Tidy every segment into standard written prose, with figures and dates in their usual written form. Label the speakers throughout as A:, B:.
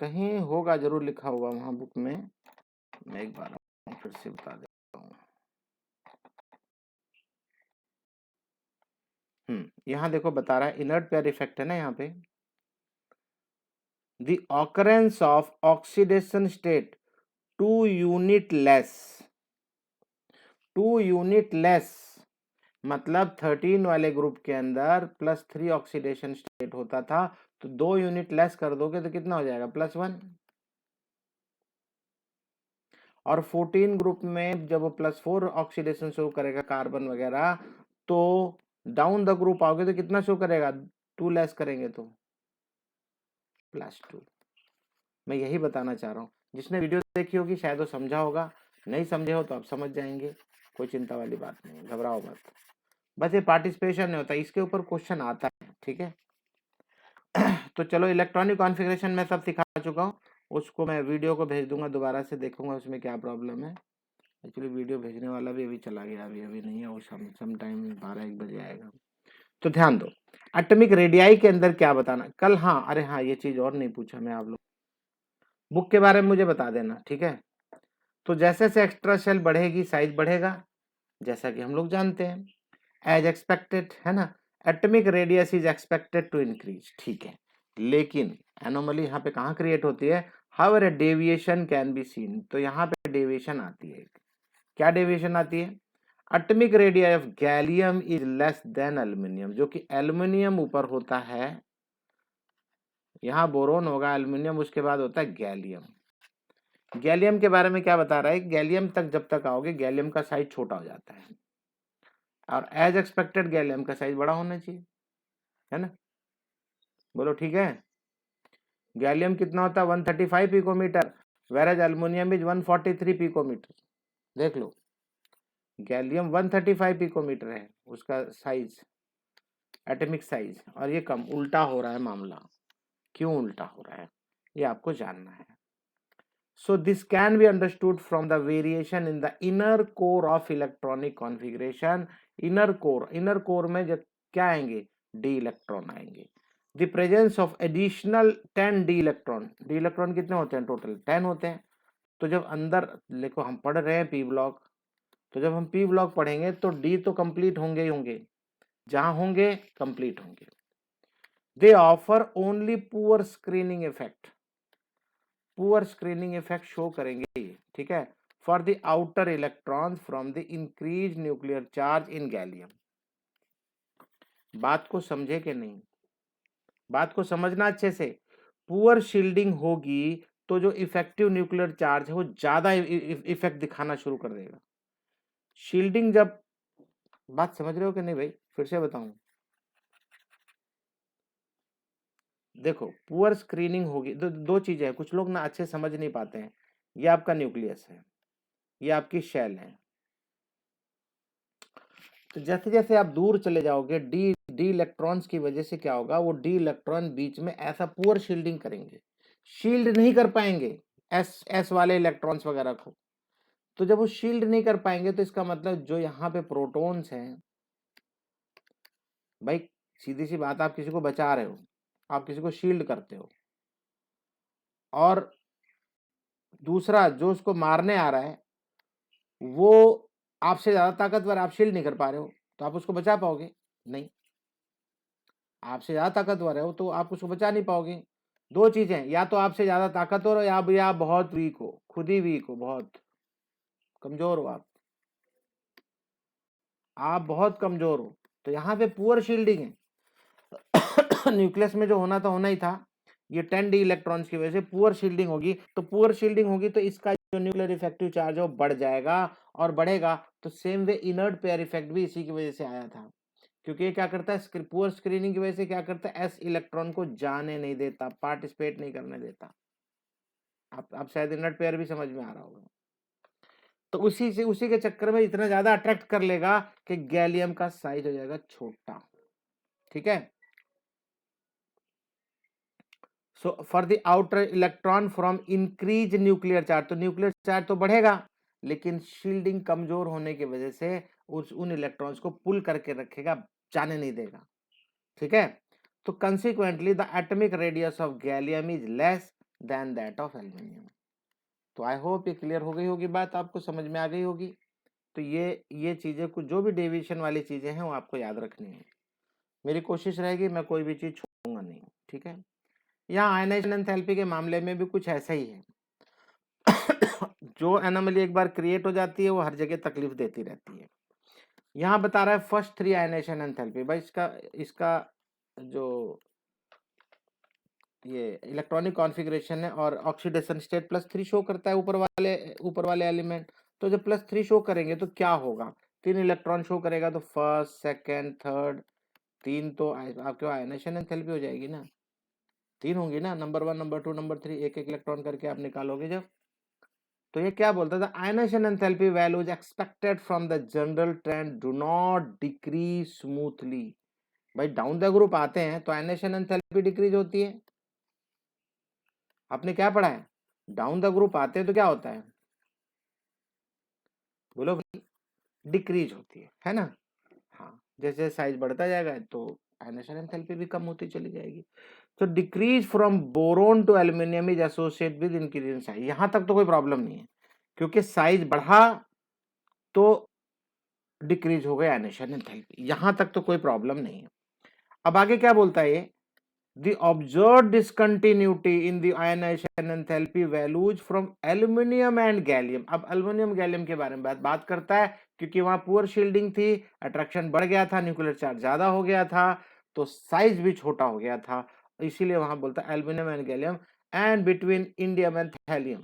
A: कहीं होगा जरूर लिखा हुआ वहां बुक में, मैं एक बार फिर से बता देता हूँ। यहाँ देखो बता रहा है इनर्ट पेयर इफेक्ट है ना यहाँ पे, the occurrence of oxidation state 2 unit less, मतलब 13 वाले ग्रुप के अंदर +3 ऑक्सीडेशन स्टेट होता था, तो 2 यूनिट लेस कर दोगे तो कितना हो जाएगा +1। और 14 ग्रुप में जब वो +4 ऑक्सीडेशन शो करेगा कार्बन वगैरह, तो डाउन द ग्रुप आओगे तो कितना शो करेगा, 2 लेस करेंगे तो +2। मैं यही बताना चाह रहा हूँ, जिसने वीडियो देखी होगी शायद वो समझा होगा, नहीं समझे हो तो आप समझ जाएंगे, कोई चिंता वाली बात नहीं, घबराओ मत। बस ये पार्टिसिपेशन नहीं होता, इसके ऊपर क्वेश्चन आता है, ठीक है। तो चलो इलेक्ट्रॉनिक कॉन्फ़िगरेशन में सब सिखा चुका हूँ, उसको मैं वीडियो को भेज दूंगा, दोबारा से देखूंगा उसमें क्या प्रॉब्लम है। एक्चुअली वीडियो भेजने वाला भी अभी चला गया, अभी नहीं है वो, सम टाइम 12-1 बजे आएगा। तो ध्यान दो, एटॉमिक रेडियाई के अंदर क्या बताना कल। हाँ, अरे हाँ, ये चीज और नहीं पूछा मैं आप लोग, बुक के बारे में मुझे बता देना, ठीक है। तो जैसे जैसे एक्स्ट्रा शेल बढ़ेगी साइज बढ़ेगा, जैसा कि हम लोग जानते हैं, एज एक्सपेक्टेड, है ना। Atomic radius is expected to increase, ठीक है। लेकिन एनोमली यहाँ पे कहाँ क्रिएट होती है, however deviation can be seen, तो यहाँ पे डेविएशन आती है। क्या डेविएशन आती है, atomic radius of gallium is less than aluminium, जो कि एल्युमिनियम ऊपर होता है, यहाँ बोरोन होगा, एल्युमिनियम उसके बाद होता है गैलियम। गैलियम के बारे में क्या बता रहा है, गैलियम तक जब तक आओगे गैलियम का साइज छोटा हो जाता है, और एज एक्सपेक्टेड गैलियम का साइज बड़ा होना चाहिए, है ना। बोलो ठीक है। गैलियम कितना होता है 135 picometer, whereas aluminium is 143 picometer. देख लो, गैलियम 135 पिकोमीटर है उसका साइज, एटॉमिक साइज, और ये कम, उल्टा हो रहा है मामला। क्यों उल्टा हो रहा है ये आपको जानना है। So this can be understood from the variation in the inner core of electronic configuration. inner core में जब क्या आएंगे, d इलेक्ट्रॉन आएंगे। The presence of additional 10 d electron कितने होते हैं टोटल, 10 होते हैं। तो जब अंदर देखो हम पढ़ रहे हैं p ब्लॉक, तो जब हम p ब्लॉक पढ़ेंगे तो d तो कंप्लीट होंगे ही होंगे, जहां होंगे कंप्लीट होंगे। They offer only poor screening effect, poor screening effect show करेंगे, ठीक है, for the outer electrons from the increase nuclear charge in gallium. बात को समझे कि नहीं, बात को समझना अच्छे से। पुअर शील्डिंग होगी तो जो इफेक्टिव न्यूक्लियर चार्ज है वो ज्यादा इफेक्ट दिखाना शुरू कर देगा। शील्डिंग जब, बात समझ रहे हो कि नहीं भाई, फिर से बताऊं, देखो पुअर स्क्रीनिंग होगी तो दो चीजें हैं, कुछ लोग ना अच्छे समझ नहीं पाते हैं। ये आपका न्यूक्लियस है, ये आपकी शेल है, तो जैसे जैसे आप दूर चले जाओगे डी इलेक्ट्रॉन्स की वजह से क्या होगा, वो डी इलेक्ट्रॉन बीच में ऐसा पुअर शील्डिंग करेंगे, शील्ड नहीं कर पाएंगे एस वाले इलेक्ट्रॉन्स वगैरह को। तो जब वो शील्ड नहीं कर पाएंगे तो इसका मतलब जो यहाँ पे प्रोटॉन्स हैं, भाई सीधी सी बात, आप किसी को बचा रहे हो, आप किसी को शील्ड करते हो, और दूसरा जो उसको मारने आ रहा है वो आपसे ज्यादा ताकतवर, आप शील्ड नहीं कर पा रहे हो, तो आप उसको बचा पाओगे नहीं। आपसे ज्यादा ताकतवर है वो तो आप उसको बचा नहीं पाओगे। दो चीजें, या तो आपसे ज्यादा ताकतवर हो या बहुत वीक हो, खुद ही वीक हो, बहुत कमजोर हो, आप बहुत कमजोर हो, तो यहाँ पे पुअर शील्डिंग है। न्यूक्लियस में जो होना था होना ही था, ये 10 डी इलेक्ट्रॉन्स की वजह से पुअर शील्डिंग होगी, तो पुअर शील्डिंग होगी तो इसका जो न्यूक्लियर इफेक्टिव चार्ज है वो बढ़ जाएगा, और बढ़ेगा तो same way inert pair effect भी इसी की वजह से आया था, क्योंकि ये क्या करता है, पुअर स्क्रीनिंग की वजह से क्या करता है, एस इलेक्ट्रॉन को जाने नहीं देता, पार्टिसिपेट नहीं करने देता। आप शायद इनर्ट पेयर भी समझ में आ रहा होगा। तो उसी के चक्कर में इतना ज्यादा अट्रैक्ट कर लेगा कि गैलियम का साइज हो जाएगा छोटा, ठीक है। So for the outer electron from increase nuclear charge, तो न्यूक्लियर चार्ज तो बढ़ेगा, लेकिन शील्डिंग कमजोर होने की वजह से उन इलेक्ट्रॉन्स को पुल करके रखेगा, जाने नहीं देगा, ठीक है। तो consequently the atomic radius of gallium is less than that of aluminium. तो आई होप ये क्लियर हो गई होगी बात, आपको समझ में आ गई होगी। तो ये चीज़ें कुछ जो भी डेविएशन वाली चीज़ें हैं वो आपको याद रखनी है। मेरी कोशिश रहेगी मैं कोई भी चीज़ छोड़ूंगा नहीं, ठीक है। यहाँ आयनाइजेशन एंथैल्पी के मामले में भी कुछ ऐसा ही है। जो एनोमली एक बार क्रिएट हो जाती है वो हर जगह तकलीफ देती रहती है। यहाँ बता रहा है फर्स्ट 3 आयनाइजेशन एंथैल्पी। भाई इसका जो ये इलेक्ट्रॉनिक कॉन्फ़िगरेशन है और ऑक्सीडेशन स्टेट +3 शो करता है ऊपर वाले एलिमेंट। तो जब +3 शो करेंगे तो क्या होगा, 3 इलेक्ट्रॉन शो करेगा तो फर्स्ट, सेकंड, थर्ड, 3 तो आपके आयनाइजेशन एंथैल्पी हो जाएगी ना, 3 होंगी ना, नंबर 1, नंबर 2, नंबर 3, एक एक इलेक्ट्रॉन करके आप निकालोगे जब। तो ये क्या बोलता था, ionization enthalpy values expected from the general trend do not decrease smoothly. भाई डाउन द ग्रुप आते हैं तो आयनाइजेशन एंथैल्पी डिक्रीज होती है। आपने क्या पढ़ा है, डाउन द ग्रुप आते हैं तो क्या होता है, बोलो भाई, डिक्रीज होती है ना। हाँ, जैसे साइज बढ़ता जाएगा तो आयनाइजेशन एंथैल्पी भी कम होती चली जाएगी। तो decrease from boron to aluminium is associate with increase in size. यहां तक तो कोई प्रॉब्लम नहीं है, क्योंकि साइज बढ़ा तो डिक्रीज हो गया आयनाइजेशन एंथैल्पी, यहां तक तो कोई प्रॉब्लम नहीं है। अब आगे क्या बोलता है ये, the observed discontinuity in the ionization enthalpy values from aluminium and gallium। अब अल्युमिनियम गैलियम के बारे में बात करता है, क्योंकि वहां पुअर शील्डिंग थी, अट्रैक्शन बढ़ गया था, न्यूक्लियर चार्ज ज्यादा हो गया था, तो साइज भी छोटा हो गया था, इसीलिए वहां बोलता है aluminium and gallium and between indium and thallium.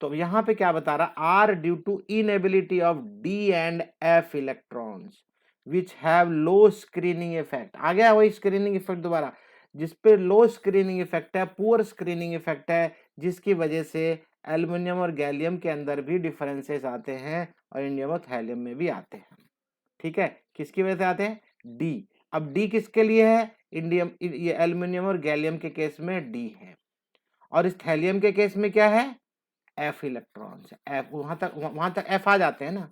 A: तो यहां पे क्या बता रहा, are due to inability of d and f electrons which have low screening effect. आ गया वही स्क्रीनिंग इफेक्ट दोबारा, जिसपे लो स्क्रीनिंग इफेक्ट है, पुअर स्क्रीनिंग इफेक्ट है, जिसकी वजह से एल्युमिनियम और गैलियम के अंदर भी डिफरेंसेस आते हैं और इंडियम और थैलियम में भी आते हैं। ठीक है, किसकी वजह से आते हैं, डी। अब डी किसके लिए है, इंडियम, ये एल्युमिनियम और गैलियम के केस में डी है, और इस थैलियम के केस में क्या है, एफ इलेक्ट्रॉन्स, एफ, वहां तक एफ आ जाते हैं ना,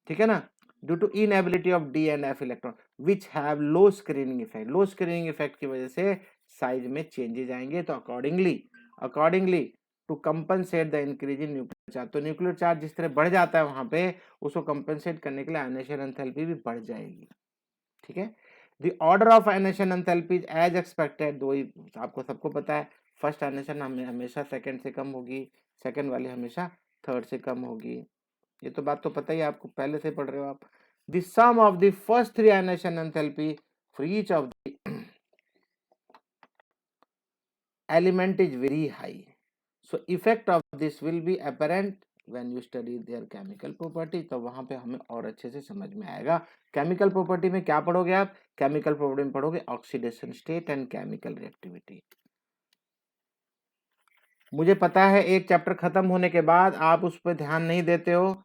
A: ठीक है ना। Due to inability of d and f electron which have low screening effect, low screening effect की वजह से साइज में चेंजेस आएंगे। तो accordingly to compensate the increase in nuclear charge, तो न्यूक्लियर चार्ज जिस तरह बढ़ जाता है वहां पे, उसको कंपनसेट करने के लिए आयनाइजेशन एंथैल्पी भी बढ़ जाएगी। ठीक है, the order of ionization enthalpy is as expected, दो ही आपको सबको पता है, फर्स्ट आयनाइजेशन हमेशा सेकंड से कम होगी, सेकंड वाली हमेशा थर्ड से कम होगी। ये तो बात तो पता ही है आपको, पहले से पढ़ रहे हो आप। The sum of the first 3 ionization enthalpy for each of the element is very high, so effect of this will be apparent when you study their chemical property. तो वहां पे हमें और अच्छे से समझ में आएगा। केमिकल प्रॉपर्टी में क्या पढ़ोगे आप, केमिकल प्रॉपर्टी में पढ़ोगे oxidation state and chemical reactivity. मुझे पता है एक चैप्टर खत्म होने के बाद आप उस पर ध्यान नहीं देते हो।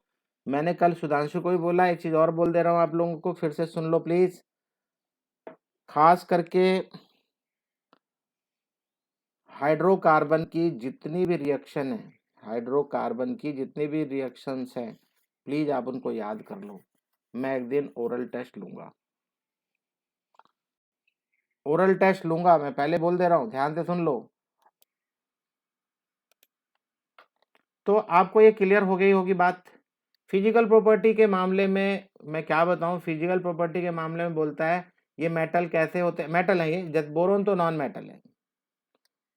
A: मैंने कल सुधांशु को भी बोला, एक चीज और बोल दे रहा हूं आप लोगों को, फिर से सुन लो प्लीज। खास करके हाइड्रोकार्बन की जितनी भी रिएक्शन है, हाइड्रोकार्बन की जितनी भी रिएक्शंस हैं, प्लीज आप उनको याद कर लो। मैं एक दिन ओरल टेस्ट लूंगा, ओरल टेस्ट लूंगा, मैं पहले बोल दे रहा हूं, ध्यान से सुन लो। तो आपको ये क्लियर हो गई होगी बात। फिजिकल प्रॉपर्टी के मामले में मैं क्या बताऊं, फिजिकल प्रॉपर्टी के मामले में बोलता है ये मेटल कैसे होते हैं, मेटल है ये, जब बोरोन तो नॉन मेटल है,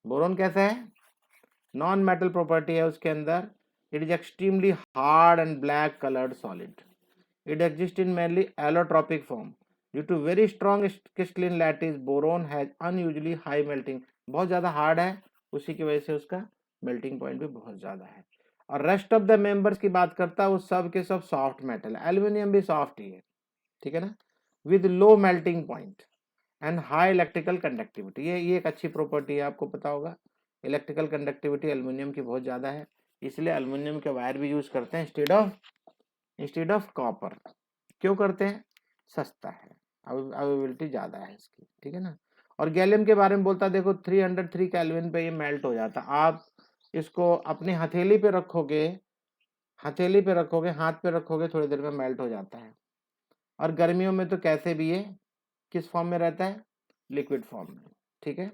A: बोरोन कैसा है, नॉन मेटल प्रॉपर्टी है उसके अंदर। It is extremely hard and black coloured solid, it exist in mainly allotropic form due to very strong crystalline lattice. Boron has unusually high melting, बहुत ज्यादा hard है, उसी की वजह से उसका मेल्टिंग पॉइंट भी बहुत ज्यादा है। और रेस्ट ऑफ द मेंबर्स की बात करता है, वो सब के सब सॉफ्ट मेटल है, एल्यूमिनियम भी सॉफ्ट ही है, ठीक है ना, with low melting point and high electrical conductivity. ये एक अच्छी प्रॉपर्टी है, आपको पता होगा, इलेक्ट्रिकल कंडक्टिविटी एल्यूमिनियम की बहुत ज्यादा है, इसलिए एल्यूमिनियम के वायर भी यूज करते हैं इंस्टेड ऑफ कॉपर। क्यों करते हैं, सस्ता है, अवेलेबिलिटी ज्यादा है इसकी, ठीक है ना। और गैलियम के बारे में बोलता है, देखो 303 केल्विन पे ये मेल्ट हो जाता, आप इसको अपनी हथेली पे रखोगे, हाथ पे रखोगे, थोड़ी देर में मेल्ट हो जाता है। और गर्मियों में तो कैसे भी ये किस फॉर्म में रहता है, लिक्विड फॉर्म में, ठीक है।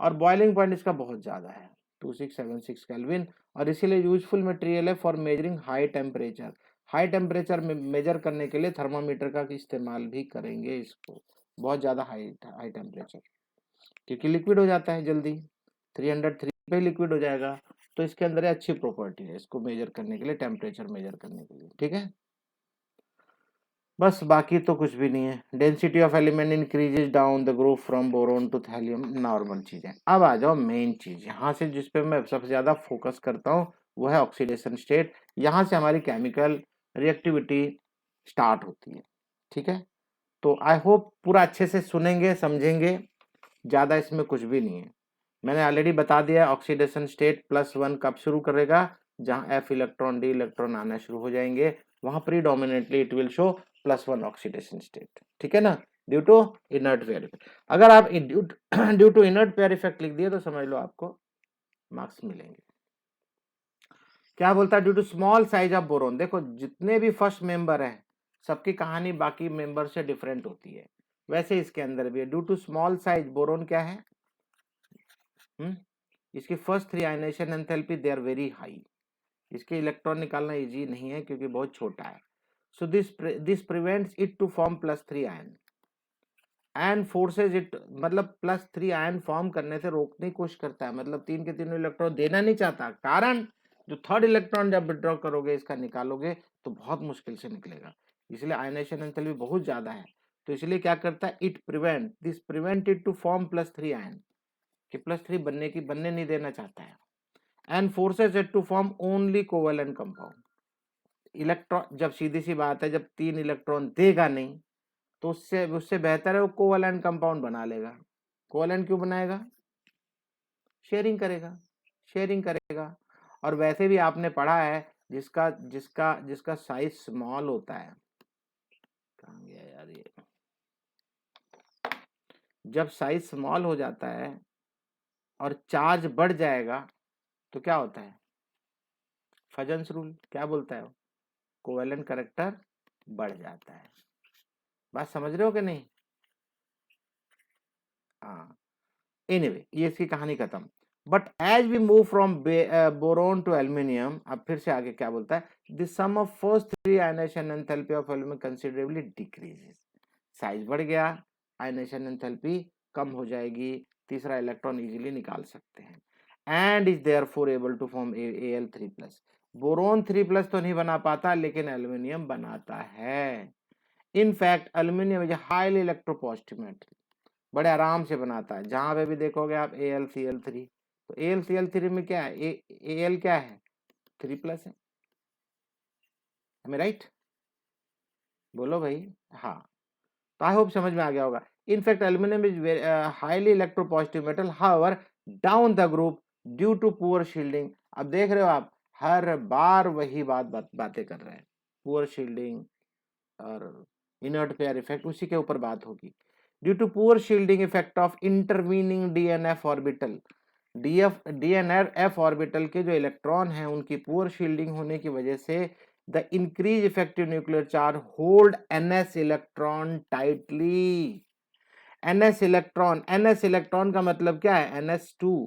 A: और बॉइलिंग पॉइंट इसका बहुत ज्यादा है, 2676 केल्विन, और इसीलिए यूजफुल मटेरियल है for measuring high temperature. High temperature में मेजर करने के लिए थर्मामीटर का इस्तेमाल भी करेंगे इसको, बहुत ज़्यादा हाई टेम्परेचर, क्योंकि लिक्विड हो जाता है जल्दी, 303 पे लिक्विड हो जाएगा। तो इसके अंदर अच्छी प्रॉपर्टी है इसको मेजर करने के लिए, टेम्परेचर मेजर करने के लिए, ठीक है। बस बाकी तो कुछ भी नहीं है। Density of element increases down the group from boron to thallium, normal चीज है। अब आ जाओ मेन चीज, यहाँ से जिस पे मैं सबसे ज्यादा फोकस करता हूँ वो है ऑक्सीडेशन स्टेट। यहाँ से हमारी केमिकल रिएक्टिविटी स्टार्ट होती है, ठीक है। तो आई होप पूरा अच्छे से सुनेंगे समझेंगे, ज्यादा इसमें कुछ भी नहीं है। मैंने ऑलरेडी बता दिया ऑक्सीडेशन स्टेट +1 कब शुरू करेगा, जहां F इलेक्ट्रॉन D इलेक्ट्रॉन आना शुरू हो जाएंगे, वहां predominantly it will show +1 oxidation state, ठीक है ना, due to inert pair effect. अगर आप due to inert pair effect लिख दिए तो समझ लो आपको मार्क्स मिलेंगे। क्या बोलता है, due to small size of boron. देखो जितने भी फर्स्ट मेंबर है सबकी कहानी बाकी मेंबर से डिफरेंट होती है, वैसे इसके अंदर भी है। Due to small size boron क्या है, इसकी first 3 ionisation enthalpy they are very high, इसके इलेक्ट्रॉन निकालना इजी नहीं है क्योंकि बहुत छोटा है। So this prevents it to form +3 ion and forces it, मतलब +3 आयन फॉर्म करने से रोकने की कोशिश करता है, मतलब 3 के 3 इलेक्ट्रॉन देना नहीं चाहता। कारण जो थर्ड इलेक्ट्रॉन जब विड्रॉ करोगे इसका निकालोगे तो बहुत मुश्किल से निकलेगा, इसलिए आयनेशन एंथैल्पी बहुत ज्यादा है। तो इसलिए क्या करता है, it prevent it to form +3 ion, कि +3 बनने नहीं देना चाहता है। And forces it to form only covalent compound. Electron जब सीधी सी बात है, जब 3 इलेक्ट्रॉन देगा नहीं तो उससे उससे बेहतर है वो कोवेलेंट कंपाउंड बना लेगा। कोवेलेंट क्यों बनाएगा, शेयरिंग करेगा, शेयरिंग करेगा। और वैसे भी आपने पढ़ा है जिसका जिसका जिसका साइज स्मॉल होता है, कहाँ गया यार ये, जब साइज स्मॉल हो जाता है और चार्ज बढ़ जाएगा तो क्या होता है, फजन्स रूल क्या बोलता है, कोवेलेंट कैरेक्टर बढ़ जाता है। बात समझ रहे हो कि नहीं, हाँ। एनीवे ये इसकी कहानी खत्म। But as we move from boron to aluminium, अब फिर से आगे क्या बोलता है, the sum of first 3 ionisation enthalpy of aluminium considerably decreases. Size बढ़ गया, आयनेशन एंथैल्पी कम हो जाएगी, तीसरा इलेक्ट्रॉन इजीली निकाल सकते हैं। And is therefore able to form Al3+। Boron 3+ तो नहीं बना पाता लेकिन एल्यूमिनियम बनाता है। In fact aluminium is highly electropositive metal, बड़े आराम से बनाता है। जहां पे भी देखोगे आप AlCl3, तो AlCl3 में क्या है, Al क्या है, 3+ है, हमें राइट, बोलो भाई, हाँ। तो आई होप समझ में आ गया होगा। In fact aluminium is highly electropositive metal, however down the group due to poor shielding. अब देख रहे हो आप हर बार वही बातें कर रहे हैं, पुअर शील्डिंग और इनर्ट पेयर इफेक्ट, उसी के ऊपर बात होगी। Due to poor shielding effect of intervening DNF orbital, DNF orbital के जो इलेक्ट्रॉन हैं उनकी पुअर शील्डिंग होने की वजह से the increase effective nuclear charge hold NS electron tightly. NS electron का मतलब क्या है, NS2,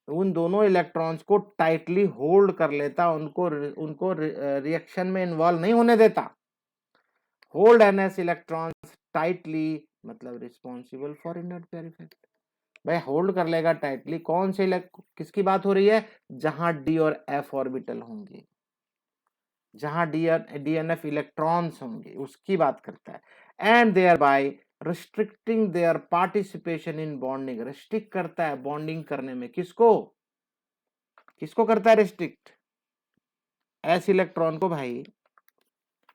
A: उन दोनों इलेक्ट्रॉन्स को टाइटली होल्ड कर लेता, उनको रिएक्शन में इन्वॉल्व नहीं होने देता। होल्ड NS इलेक्ट्रॉन्स टाइटली मतलब responsible for inert pair effect. भाई होल्ड कर लेगा टाइटली, कौन से किसकी बात हो रही है, जहां D और F ऑर्बिटल होंगे, जहां DNF इलेक्ट्रॉन्स होंगे उसकी बात करता है। And thereby restricting their participation in bonding, restrict करता है बॉन्डिंग करने में, किसको किसको करता है रिस्ट्रिक्ट, S इलेक्ट्रॉन को। भाई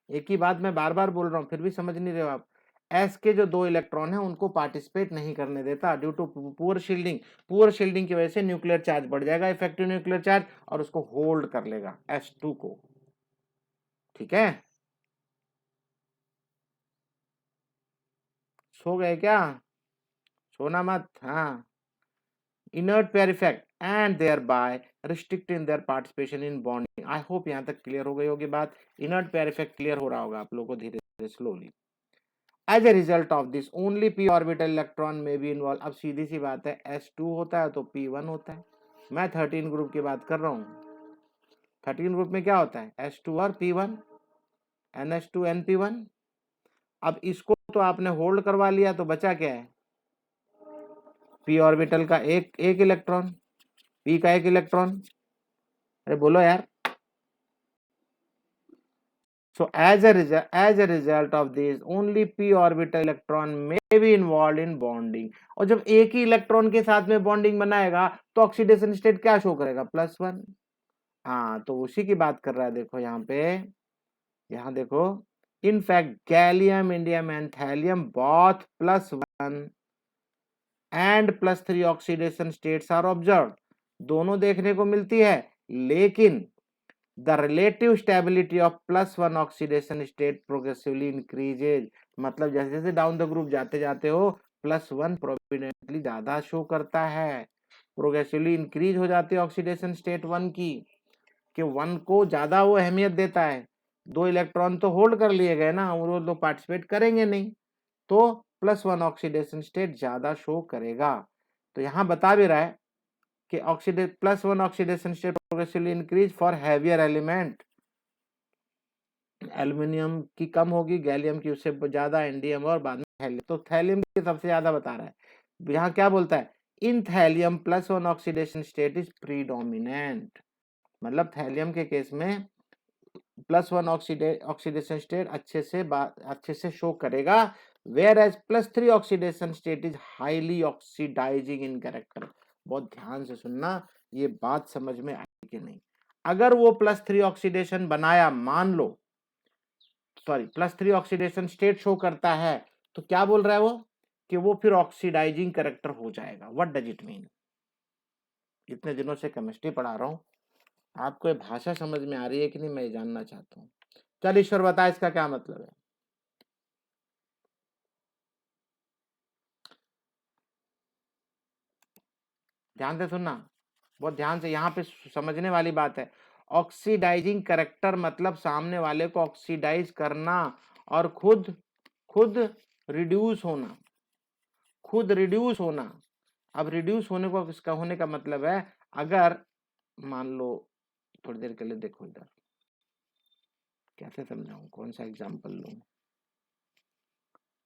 A: एक ही बात मैं बार बार बोल रहा हूं फिर भी समझ नहीं रहे हो आप, एस के जो 2 इलेक्ट्रॉन है उनको पार्टिसिपेट नहीं करने देता due to poor shielding. Poor shielding की वजह से न्यूक्लियर चार्ज बढ़ जाएगा, इफेक्टिव न्यूक्लियर चार्ज, और उसको होल्ड कर लेगा S2 को, ठीक है। सो गए क्या, सोना मत, हाँ। Inert pair effect and thereby restricting their participation in bonding. I hope यहां तक क्लियर हो गई होगी बात, इनर्ट पेयर इफेक्ट क्लियर हो रहा होगा आप लोगों को धीरे धीरे slowly. As a result of this only p orbital electron में भी इन्वॉल्व। अब सीधी सी बात है S2 होता है तो P1 होता है, मैं 13 ग्रुप की बात कर रहा हूँ। 13 ग्रुप में क्या होता है, H2 और P1, NH2 NP1। अब इसको तो आपने होल्ड करवा लिया, तो बचा क्या है, p ऑर्बिटल का एक इलेक्ट्रॉन, p का एक इलेक्ट्रॉन। अरे बोलो यार। So as a result of this, only p orbital electron may be involved in bonding। और जब एक ही इलेक्ट्रॉन के साथ में बॉन्डिंग बनाएगा तो ऑक्सीडेशन स्टेट क्या शो करेगा, +1। हाँ, तो उसी की बात कर रहा है। देखो यहाँ पे, यहाँ देखो, in fact gallium, indium and thallium both +1 and +3 oxidation states are observe. दोनों देखने को मिलती है, लेकिन the relative stability of +1 oxidation state progressively increases। मतलब जैसे जैसे डाउन द ग्रुप जाते जाते हो, +1 प्रोमिनेंटली ज्यादा शो करता है, प्रोग्रेसिवली इंक्रीज हो जाती है ऑक्सीडेशन स्टेट 1 की, कि 1 को ज्यादा वो अहमियत देता है। 2 इलेक्ट्रॉन तो होल्ड कर लिए गए ना, वो तो पार्टिसिपेट करेंगे नहीं, तो +1 ऑक्सीडेशन स्टेट ज्यादा शो करेगा। तो यहाँ बता भी रहा है कि +1 oxidation state progressively increase for heavier element. Aluminium की कम होगी, गैलियम की उससे ज्यादा, इंडियम और बाद में थैलियम। तो थैलियम की सबसे ज्यादा बता रहा है। यहाँ क्या बोलता है, in thallium +1 oxidation state is predominant. मतलब थैलियम के केस में +1 ऑक्सीडेशन स्टेट अच्छे से शो करेगा, whereas +3 oxidation state is highly oxidising in character. बहुत ध्यान से सुनना, ये बात समझ में आई कि नहीं। अगर वो +3 ऑक्सीडेशन बनाया, मान लो, सॉरी, +3 ऑक्सीडेशन स्टेट शो करता है, तो क्या बोल रहा है वो, कि वो फिर ऑक्सीडाइजिंग कैरेक्टर हो जाएगा। What does it mean. इतने दिनों से केमिस्ट्री पढ़ा रहा हूं, आपको ये भाषा समझ में आ रही है कि नहीं, मैं जानना चाहता हूँ। चल ईश्वर बता इसका क्या मतलब है। ध्यान से सुनना, बहुत ध्यान से, यहाँ पे समझने वाली बात है। ऑक्सीडाइजिंग कैरेक्टर मतलब सामने वाले को ऑक्सीडाइज करना और खुद खुद रिड्यूस होना, खुद रिड्यूस होना। अब रिड्यूस होने को किसका होने का मतलब है, अगर मान लो, थोड़ी देर के लिए देखो इधर, कैसे समझाऊं, कौन सा एग्जांपल लूं।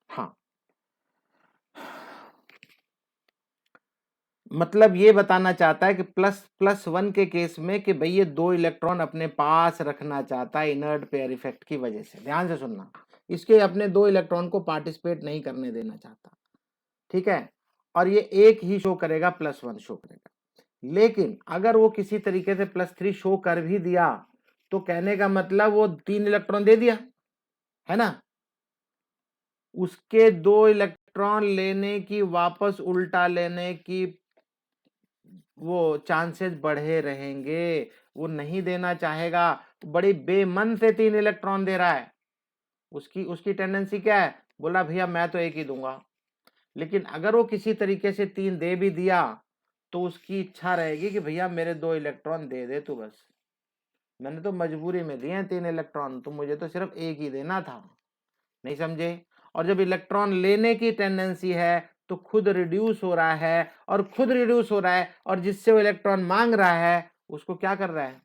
A: हाँ, मतलब ये बताना चाहता है कि +1 के केस में कि भाई ये 2 इलेक्ट्रॉन अपने पास रखना चाहता है इनर्ट पेयर इफेक्ट की वजह से। ध्यान से सुनना, इसके अपने 2 इलेक्ट्रॉन को पार्टिसिपेट नहीं करने देना चाहता, ठीक है। और ये एक ही शो करेगा, +1 शो करेगा। लेकिन अगर वो किसी तरीके से +3 शो कर भी दिया, तो कहने का मतलब वो 3 इलेक्ट्रॉन दे दिया है ना, उसके 2 इलेक्ट्रॉन लेने की, वापस उल्टा लेने की वो चांसेस बढ़े रहेंगे, वो नहीं देना चाहेगा। बड़ी बेमन से 3 इलेक्ट्रॉन दे रहा है, उसकी उसकी टेंडेंसी क्या है, बोला भैया मैं तो एक ही दूंगा। लेकिन अगर वो किसी तरीके से 3 दे भी दिया, तो उसकी इच्छा रहेगी कि भैया मेरे 2 इलेक्ट्रॉन दे दे तू, बस मैंने तो मजबूरी में दिए हैं 3 इलेक्ट्रॉन, तो मुझे तो सिर्फ एक ही देना था। नहीं समझे। और जब इलेक्ट्रॉन लेने की टेंडेंसी है, तो खुद रिड्यूस हो रहा है, और खुद रिड्यूस हो रहा है, और जिससे वो इलेक्ट्रॉन मांग रहा है उसको क्या कर रहा है,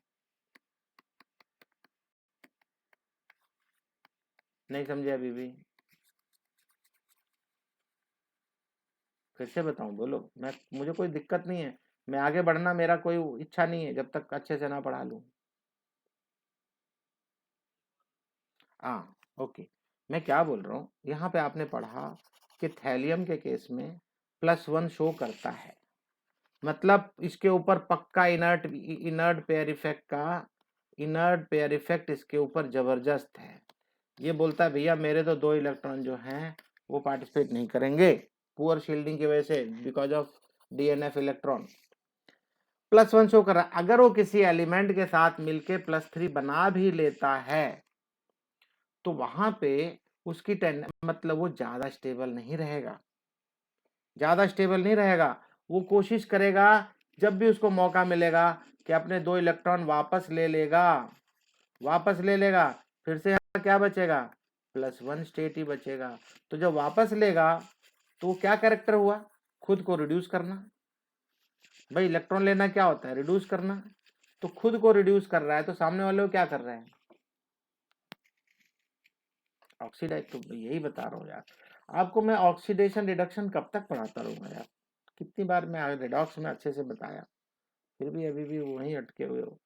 A: नहीं समझे अभी भी। फिर से बताऊं, बोलो। मुझे कोई दिक्कत नहीं है, मैं आगे बढ़ना मेरा कोई इच्छा नहीं है, जब तक अच्छे से ना पढ़ा लूं। हाँ, ओके। मैं क्या बोल रहा हूँ, यहाँ पे आपने पढ़ा कि थैलियम के केस में +1 शो करता है, मतलब इसके ऊपर पक्का इनर्ट पेयर इफेक्ट इसके ऊपर जबरदस्त है। ये बोलता है भैया मेरे तो 2 इलेक्ट्रॉन जो हैं वो पार्टिसिपेट नहीं करेंगे, पुअर शील्डिंग की वजह से, because of DNF electron. +1 show कर रहा है। अगर वो किसी एलिमेंट के साथ मिलके +3 बना भी लेता है, तो वहां पे उसकी मतलब वो ज्यादा स्टेबल नहीं रहेगा, ज्यादा स्टेबल नहीं रहेगा। वो कोशिश करेगा जब भी उसको मौका मिलेगा कि अपने 2 इलेक्ट्रॉन वापस ले लेगा, वापस ले लेगा। फिर से यहाँ क्या बचेगा, +1 स्टेट ही बचेगा। तो जब वापस लेगा, तो वो क्या कैरेक्टर हुआ, खुद को रिड्यूस करना। भाई इलेक्ट्रॉन लेना क्या होता है, रिड्यूस करना, तो खुद को रिड्यूस कर रहा है तो सामने वाले को क्या कर रहे हैं, ऑक्सीडाइज। तो यही बता रहा हूँ यार आपको मैं, ऑक्सीडेशन रिडक्शन कब तक पढ़ाता रहूंगा यार, कितनी बार मैं रिडॉक्स में अच्छे से बताया, फिर भी अभी भी वहीं अटके हुए हो।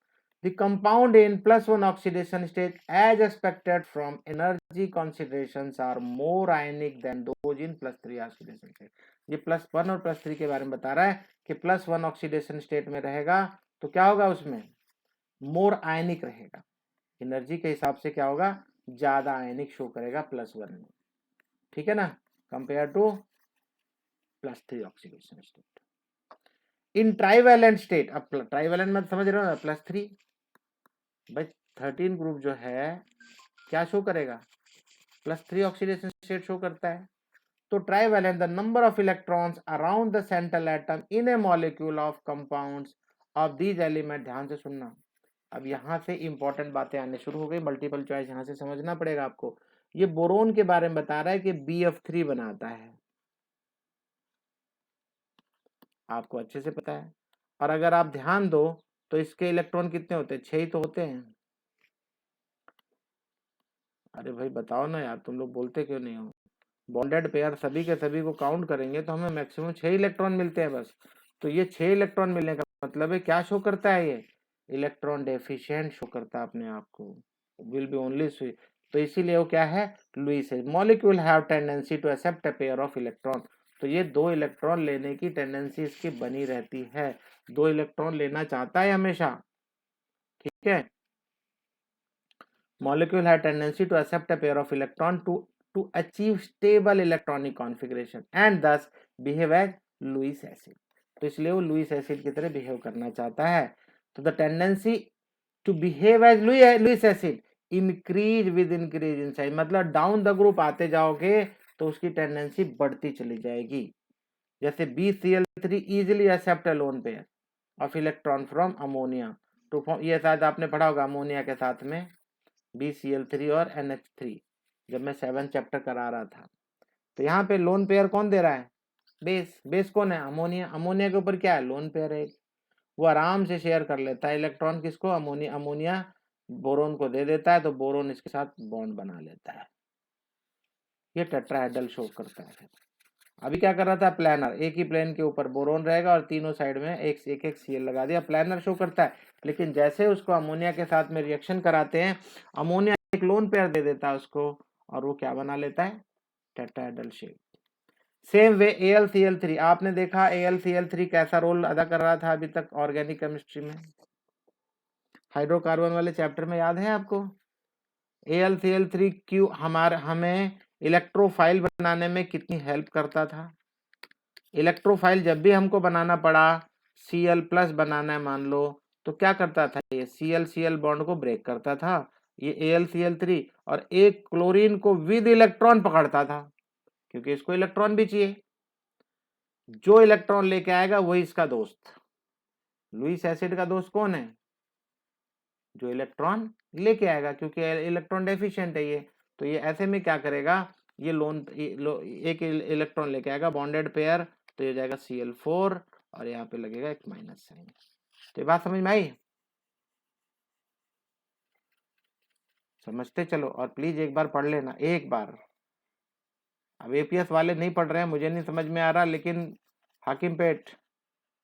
A: The compound in +1 oxidation state as expected from energy concentrations are more ionic than those in +3 oxidation state। ये +1 और +3 के बारे में बता रहा है कि +1 ऑक्सीडेशन स्टेट में रहेगा तो क्या होगा, उसमें मोर आयनिक रहेगा, एनर्जी के हिसाब से क्या होगा, ज्यादा आयनिक शो करेगा +1 में, ठीक है ना, compare to +3 oxidation state. In trivalent state, अब ट्राइवेलेंट में समझ रहे हो ना, +3 भाई 13 ग्रुप जो है क्या शो करेगा, +3 ऑक्सीडेशन स्टेट शो करता है। तो trivalent, the number of electrons around the central atom in A molecule of compounds of these element, ध्यान से सुनना, अब यहां से इंपॉर्टेंट बातें आने शुरू हो गई, मल्टीपल चॉइस यहां से समझना पड़ेगा आपको। ये बोरोन के बारे में बता रहा है कि BF3 बनाता है, आपको अच्छे से पता है, और अगर आप ध्यान दो तो इसके इलेक्ट्रॉन कितने होते हैं, 6 ही तो होते हैं। अरे भाई बताओ ना यार, तुम लोग बोलते क्यों नहीं हो, बॉन्डेड पेयर सभी के सभी को काउंट करेंगे तो हमें मैक्सिमम 6 इलेक्ट्रॉन मिलते हैं बस। तो ये 6 इलेक्ट्रॉन मिलने का मतलब है क्या शो करता है, ये इलेक्ट्रॉन डेफिशिएंट शो करता है अपने आप को, विल बी ओनली। तो इसीलिए वो क्या है, लुईस है। Molecule have tendency to accept a pair of electron, तो ये 2 इलेक्ट्रॉन लेने की टेंडेंसी इसकी बनी रहती है, 2 इलेक्ट्रॉन लेना चाहता है हमेशा, ठीक है। Molecule have tendency to accept a pair of electron to achieve stable electronic configuration and thus behave as Lewis acid। तो इसलिए वो लुईस एसिड की तरह बिहेव करना चाहता है। तो the tendency to behave as Lewis acid increase with increase in size, मतलब डाउन द ग्रुप आते जाओगे तो उसकी टेंडेंसी बढ़ती चली जाएगी। जैसे BCl3 easily accept a lone pair of electron from ammonia to form, ये शायद आपने पढ़ा होगा अमोनिया के साथ में BCl3 और NH3, जब मैं 7 चैप्टर करा रहा था। तो यहाँ पे लोन पेयर कौन दे रहा है, बेस। बेस कौन है, अमोनिया। अमोनिया के ऊपर क्या है, लोन पेयर है, वो आराम से शेयर कर लेता है इलेक्ट्रॉन, किसको, अमोनिया। अमोनिया बोरोन को दे देता है तो बोरोन इसके साथ बॉन्ड बना लेता है, ये टेट्राहेड्रल शो करता है। अभी क्या कर रहा था, प्लानर, एक ही प्लेन के ऊपर बोरोन रहेगा और तीनों साइड में एक एक Cl लगा दिया, प्लानर शो करता है। लेकिन जैसे उसको अमोनिया के साथ में रिएक्शन कराते हैं, अमोनिया एक लोन पेयर दे देता है उसको और वो क्या बना लेता है, tetrahedral shape. Same way AlCl3, आपने देखा AlCl3 कैसा रोल अदा कर रहा था अभी तक ऑर्गेनिक केमिस्ट्री में, हाइड्रोकार्बन वाले चैप्टर में, याद है आपको। AlCl3 क्यों हमें इलेक्ट्रोफाइल बनाने में कितनी हेल्प करता था। इलेक्ट्रोफाइल जब भी हमको बनाना पड़ा, Cl+ बनाना है मान लो, तो क्या करता था, ये Cl बॉन्ड को ब्रेक करता था, ये AlCl3, और एक क्लोरीन को विद इलेक्ट्रॉन पकड़ता था, क्योंकि इसको इलेक्ट्रॉन भी चाहिए। जो इलेक्ट्रॉन लेके आएगा वही इसका दोस्त। लुईस एसिड का दोस्त कौन है, जो इलेक्ट्रॉन लेके आएगा, क्योंकि इलेक्ट्रॉन डेफिशिएंट है ये। तो ये ऐसे में क्या करेगा, ये एक इलेक्ट्रॉन लेके आएगा बॉन्डेड पेयर, तो ये जाएगा Cl4 और यहाँ पे लगेगा एक माइनस साइन। तो ये बात समझ में आई, समझते चलो, और प्लीज एक बार पढ़ लेना, एक बार। अब APS वाले नहीं पढ़ रहे हैं, मुझे नहीं समझ में आ रहा, लेकिन हाकिमपेट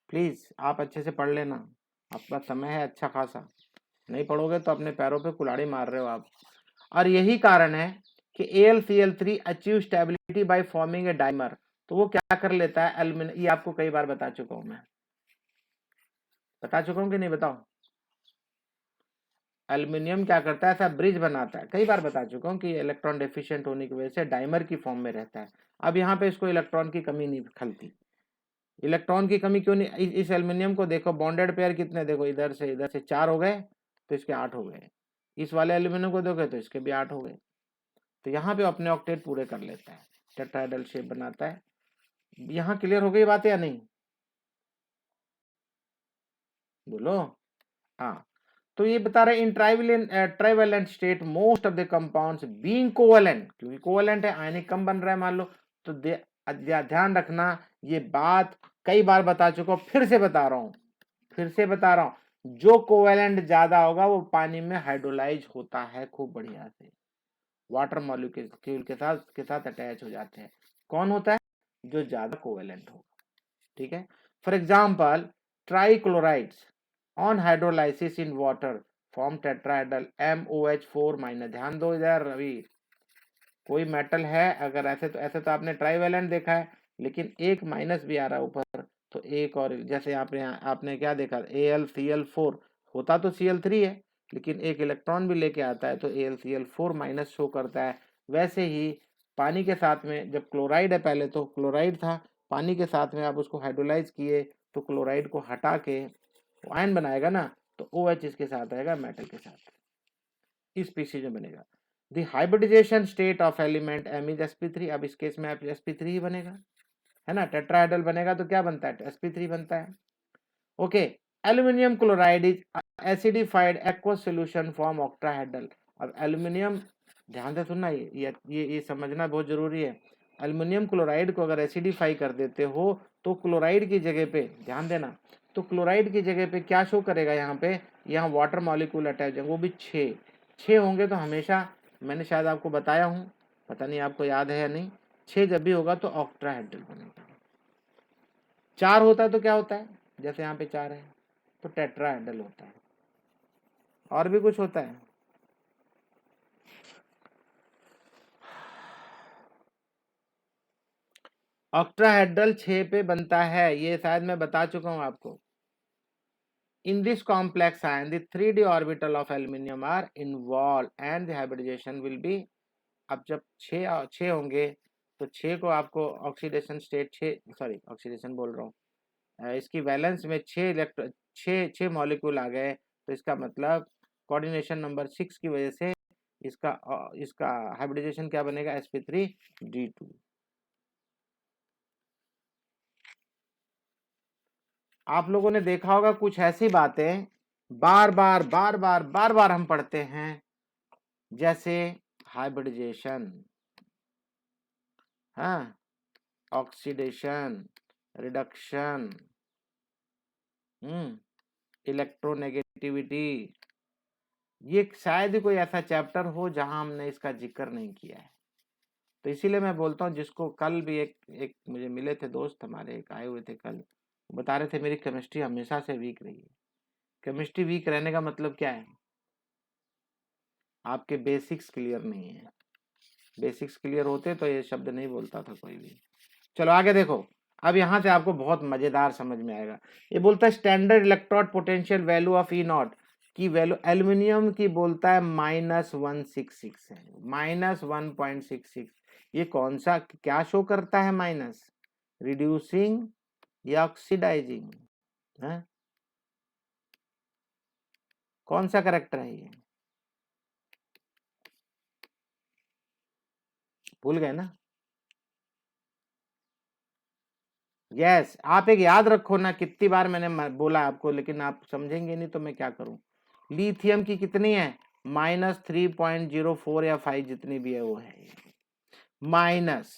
A: प्लीज आप अच्छे से पढ़ लेना, आपका समय है अच्छा खासा, नहीं पढ़ोगे तो अपने पैरों पे कुल्हाड़ी मार रहे हो आप। और यही कारण है कि AlCl3 achieve stability by forming a dimer. तो वो क्या कर लेता है, एल्यूमिनियम, ये आपको कई बार बता चुका हूं मैं, बता चुका हूं कि नहीं, बताओ। एल्यूमिनियम क्या करता है, ऐसा ब्रिज बनाता है, कई बार बता चुका हूं कि इलेक्ट्रॉन डेफिशिएंट होने की वजह से डाइमर की फॉर्म में रहता है। अब यहाँ पे इसको इलेक्ट्रॉन की कमी नहीं खलती। इलेक्ट्रॉन की कमी क्यों नहीं, इस एल्यूमिनियम को देखो, बॉन्डेड पेयर कितने, देखो इधर से 4 हो गए तो इसके 8 हो गए, इस वाले एल्यूमिनियम को देखो तो इसके भी 8 हो गए। तो यहाँ पे अपने ऑक्टेट पूरे कर लेता है, टेट्राहेड्रल शेप बनाता है। यहाँ क्लियर हो गई बात या नहीं, बोलो। हाँ, तो ये बता रहे in trivalent state most of the compounds being covalent, क्योंकि कोवेलेंट है, आयनिक कम बन रहा है मान लो, तो ध्यान रखना ये बात, कई बार बता चुका हूं, फिर से बता रहा हूं, जो कोवेलेंट ज्यादा होगा वो पानी में हाइड्रोलाइज होता है खूब बढ़िया से, वाटर मॉलिक्यूल के साथ अटैच हो जाते हैं। कौन होता है? जो ज्यादा कोवेलेंट होगा। ठीक है, for example trichlorides on hydrolysis in water form tetrahedral MOH4-। ध्यान दो इधर रवि, कोई मेटल है अगर ऐसे तो आपने ट्राइवेलेंट देखा है, लेकिन एक माइनस भी आ रहा है ऊपर, तो एक और जैसे आपने क्या देखा AlCl4 होता तो Cl3 है, लेकिन एक इलेक्ट्रॉन भी लेके आता है तो AlCl4 माइनस शो करता है। वैसे ही पानी के साथ में जब क्लोराइड है, पहले तो क्लोराइड था, पानी के साथ में आप उसको हाइड्रोलाइज किए तो क्लोराइड को हटा के आयन बनाएगा ना, तो OH इसके साथ आएगा मेटल के साथ, इस स्पीशीज में बनेगा। The hybridisation state of element M is sp3। अब इस केस में आप sp3 ही बनेगा, है ना, टेट्राहेड्रल बनेगा तो क्या बनता है? sp3 बनता है। Okay, aluminium chloride is acidified aqueous solution form octahedral. अब एल्यूमिनियम, ध्यान से सुनना, ये समझना बहुत जरूरी है। एल्यूमिनियम क्लोराइड को अगर एसिडिफाई कर देते हो तो क्लोराइड की जगह पे, ध्यान देना, तो क्लोराइड की जगह पे क्या शो करेगा? यहाँ पे, यहाँ वाटर मॉलिक्यूल अटैच है, वो भी 6 होंगे। तो हमेशा मैंने शायद आपको बताया हूँ, पता नहीं आपको याद है या नहीं, 6 जब भी होगा तो ऑक्टाहेड्रल बनेगा। 4 होता है तो क्या होता है? जैसे यहाँ पे 4 है तो टेट्राहेड्रल होता है। और भी कुछ होता है? ऑक्टाहेड्रल 6 पे बनता है, ये शायद मैं बता चुका हूं आपको। In this complex ion the 3d orbital of aluminium are involve and the hybridisation will be. अब जब 6 होंगे तो 6 को आपको ऑक्सीडेशन स्टेट, 6 सॉरी ऑक्सीडेशन बोल रहा हूँ, इसकी वैलेंस में 6 मॉलिक्यूल आ गए, तो इसका मतलब कोऑर्डिनेशन नंबर 6 की वजह से इसका हाइब्रिडाइजेशन क्या बनेगा? sp3d2। आप लोगों ने देखा होगा कुछ ऐसी बातें बार बार हम पढ़ते हैं, जैसे हाइब्रिडाइजेशन, हाँ, ऑक्सीडेशन, रिडक्शन, इलेक्ट्रोनेगेटिविटी, ये शायद ही कोई ऐसा चैप्टर हो जहां हमने इसका जिक्र नहीं किया है। तो इसीलिए मैं बोलता हूँ, जिसको कल भी एक मुझे मिले थे दोस्त हमारे, एक आए हुए थे कल, बता रहे थे मेरी केमिस्ट्री हमेशा से वीक रही है। केमिस्ट्री वीक रहने का मतलब क्या है? आपके बेसिक्स क्लियर नहीं है। बेसिक्स क्लियर होते तो ये शब्द नहीं बोलता था कोई भी। चलो आगे देखो, अब यहां से आपको बहुत मजेदार समझ में आएगा। ये बोलता है standard electrode potential value of E0 की वैल्यू एल्यूमिनियम की बोलता है -166 है, -1.66। ये कौन सा क्या शो करता है? माइनस, रिड्यूसिंग या ऑक्सीडाइजिंग? कौन सा करेक्टर है ये? भूल गए ना? यस, आप एक याद रखो ना, कितनी बार मैंने बोला आपको, लेकिन आप समझेंगे नहीं तो मैं क्या करूं। लिथियम की कितनी है? -3.04 या 5 जितनी भी है वो है माइनस।